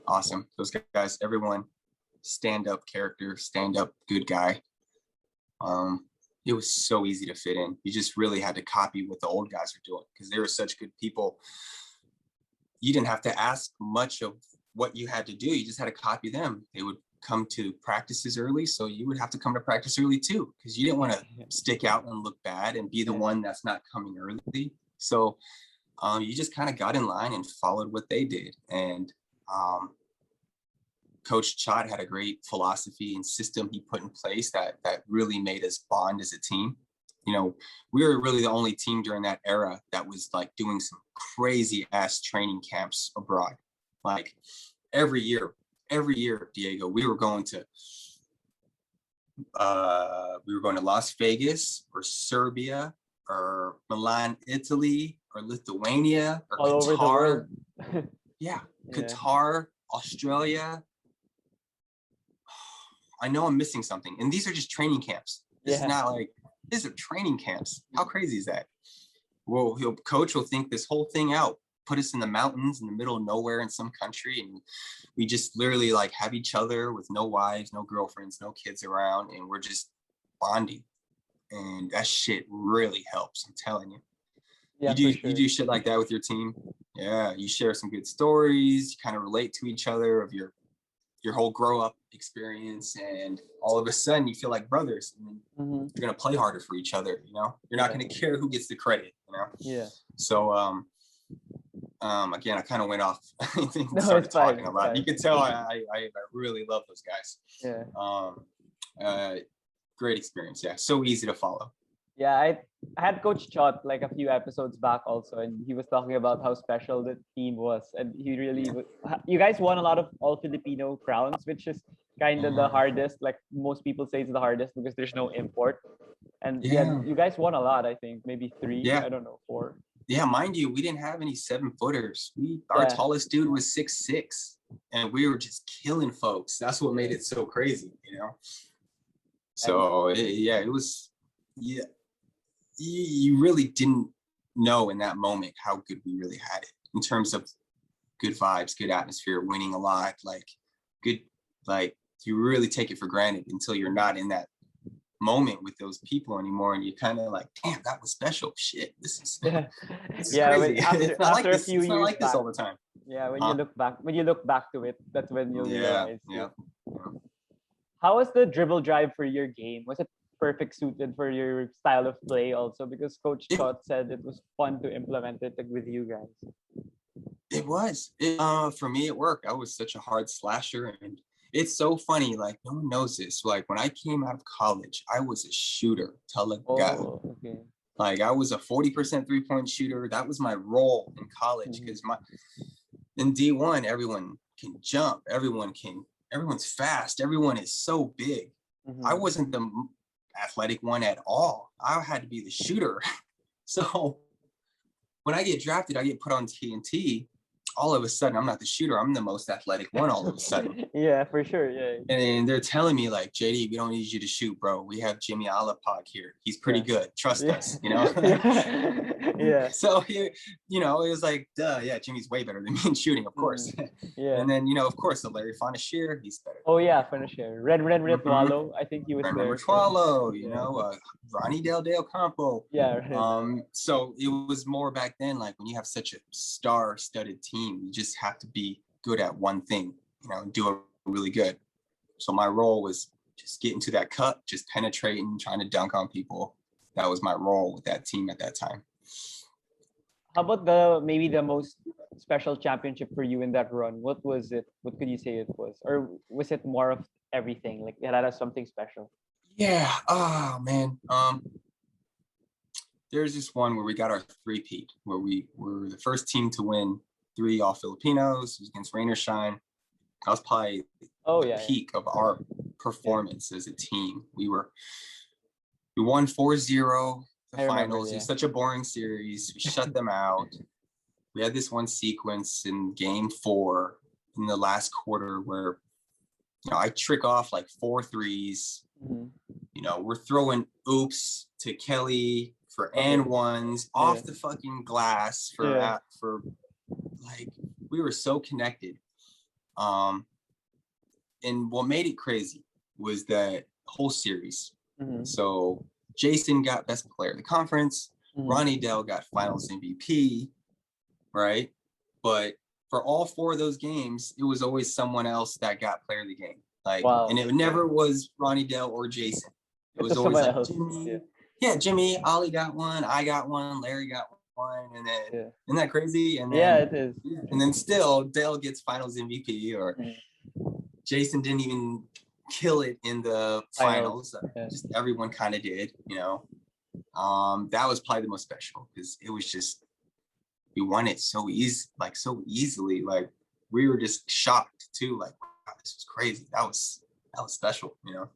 awesome. Those guys, everyone, stand-up character, stand-up good guy. It was so easy to fit in. You just really had to copy what the old guys were doing because they were such good people. You didn't have to ask much of what you had to do. You just had to copy them. They would come to practices early, so you would have to come to practice early too, because you didn't want to stick out and look bad and be the one that's not coming early. So you just kind of got in line and followed what they did. And Coach Chot had a great philosophy and system he put in place that really made us bond as a team. You know, we were really the only team during that era that was like doing some crazy ass training camps abroad. Like every year, Diego, we were going to Las Vegas or Serbia or Milan, Italy or Lithuania or all Qatar. Over the world. Yeah, Qatar, Australia. I know I'm missing something. And these are just training camps. This is not like, these are training camps. How crazy is that? Well, coach will think this whole thing out, put us in the mountains in the middle of nowhere in some country. And we just literally like have each other with no wives, no girlfriends, no kids around. And we're just bonding. And that shit really helps. I'm telling you. Yeah, you do shit like that with your team. Yeah. You share some good stories. You kind of relate to each other of your whole grow up experience, and all of a sudden you feel like brothers, and you're going to play harder for each other. You know, you're not going to care who gets the credit, you know? Yeah. So, again, I kind of went off and started talking a lot. You can tell I really love those guys. Yeah. Great experience. Yeah. So easy to follow. Yeah, I had Coach Chot like a few episodes back also, and he was talking about how special the team was, and he really you guys won a lot of all Filipino crowns, which is kind of the hardest. Like most people say, it's the hardest because there's no import, and you guys won a lot. I think maybe 3. Yeah. I don't know, 4. Yeah, mind you, we didn't have any 7-footers. Our tallest dude was 6'6", and we were just killing folks. That's what made it so crazy, you know. So it was. You really didn't know in that moment how good we really had it in terms of good vibes, good atmosphere, winning a lot, like good, like you really take it for granted until you're not in that moment with those people anymore. And you kind of like, damn, that was special. Shit, this is crazy. It's not like this. It's not like this all the time. Yeah. When you look back to it, that's when you'll realize. Yeah. How was the dribble drive for your game? Was it perfect suited for your style of play also, because Coach Chot said it was fun to implement it with you guys? It was. For me, it worked. I was such a hard slasher, and it's so funny. Like no one knows this. Like when I came out of college, I was a shooter. Okay. Like I was a 40% 3-point shooter. That was my role in college because in D1, everyone can jump. Everyone's fast. Everyone is so big. I wasn't the athletic one at all. I had to be the shooter. So when I get drafted, I get put on TNT. All of a sudden, I'm not the shooter. I'm the most athletic one all of a sudden. Yeah, for sure. Yeah. And they're telling me like, JD, we don't need you to shoot, bro. We have Jimmy Alapag here. He's pretty good. Trust us, you know? Yeah. So here, you know, it was like, duh, yeah, Jimmy's way better than me in shooting, of course. Yeah. And then, you know, of course, the Larry Fonashear, he's better. Oh yeah, Fonashear. Red Ritualo. I think he was there. Ritualo, you know, Ronnie Del Campo. Yeah. Right. So it was more back then, like when you have such a star-studded team, you just have to be good at one thing, you know, and do it really good. So my role was just get into that cut, just penetrating, trying to dunk on people. That was my role with that team at that time. How about maybe the most special championship for you in that run? What was it? What could you say it was? Or was it more of everything? Like it had something special? Yeah. Oh man. There's this one where we got our 3-peat, where we were the first team to win 3 all Filipinos. It was against Rain or Shine. That was probably the peak of our performance as a team. We won 4-0 the finals. It was such a boring series. We shut them out. We had this one sequence in game 4 in the last quarter where, you know, I trick off like 4 threes. You know, we're throwing oops to Kelly for and ones off the fucking glass for like, we were so connected. And what made it crazy was that whole series. Mm-hmm. So Jason got best player of the conference. Mm-hmm. Ronnie Dell got finals MVP, right? But for all 4 of those games, it was always someone else that got player of the game. Like, wow. And it never was Ronnie Dell or Jason. It was always like else. Jimmy. Yeah, Jimmy, Ollie got one, I got one, Larry got one, and then isn't that crazy? And then, it is. And then still Dale gets finals MVP, or Jason didn't even kill it in the finals. Just everyone kind of did, you know. That was probably the most special because it was just, we won it so easily. Like, we were just shocked too. Like, wow, this was crazy. That was special, you know.